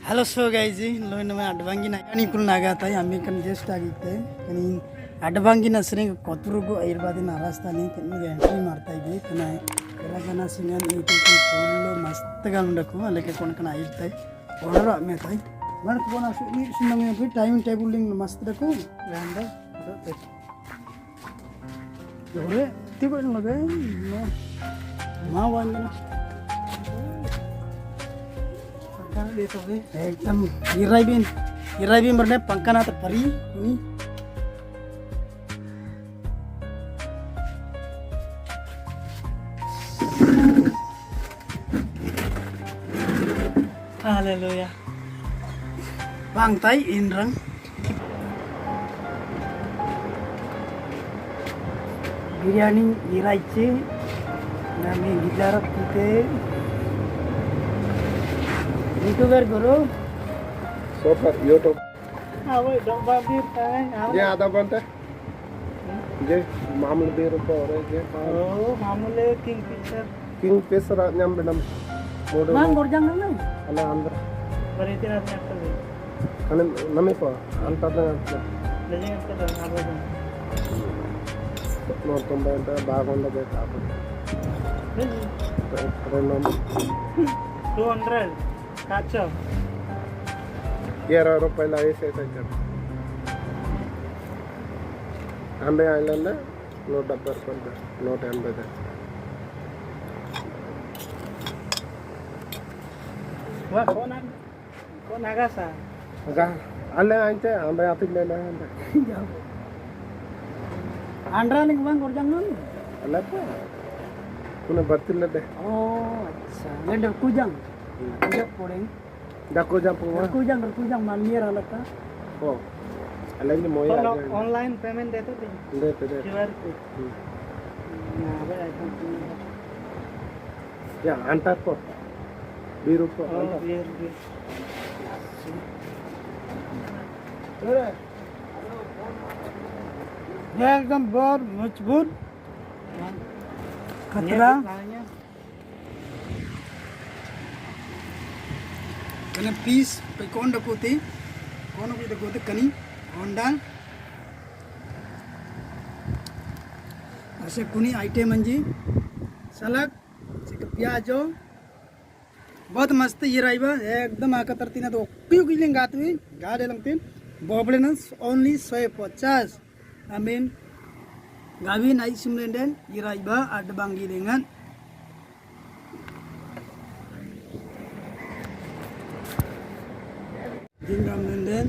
Halo so guys, lo nama advangi na ani kul naga tay ami kan just agite kani advangi na sering koturugo airbadi na rasta ni kani entry marta ide kana elagana singan itu kan full mast ga undaku alake kon kana irtai order me tay mar ko na ni sinna me bi time tabling mast daku randa yore tiba loge no ma wanda एकदम हिराई भी मरने पंखा ना तो परी नहीं hallelujah bangtai inrang biryani hirai ce nami gijarat kita YouTuber guru. Sofa YouTube. हाँ वही डब्बा भी है। ये आधा बनता है। ये मामूल भी रुपया हो रहा है ये। Oh मामूले किंगफिशर। किंगफिशर आज्ञा मैडम। मांग गोरजांग ना? अल्लाह अंदर। बरेती रात में आता है। कने नमी पा अंतर ना आता। लेकिन इसका तो ना बोलूं। नोट तुम बैठा बागों लगे आप। रेनम। 200 काचा। 11 रुपये लाए से तक हमें आइलैंड है नोट डब्बर पर नोट एम्बेड है वह कौन आगा सा आगा अल्ले आइंटे हमें आती ले ले आंध्रा लिंग बंग गोरजांग नून अल्ले पा तूने बत्ती ले दे oh अच्छा ले डर कुजांग कुजांग पड़ेंगे Daku kujang manir alata. Oh, अलग ही मोये आ गए। ऑनलाइन पेमेंट देते थे। देते थे। QR code. ना भाई आइटम या अंतर को बीरू को बीर ये एकदम बहुत मजबूत खतरा कने पीस पे कौन डकोते कनी होंडाल असे कुनी आइटम मंजी सलाद से प्याजो बहुत मस्त ये राइबा एकदम आका तरती ना तो क्यों की लेंगे आते गा दे लगते बॉबले ना ओनली 150 I mean गावी नाइ सिमलेंडन ये राइबा आड बांगी dengan Jinggam nenden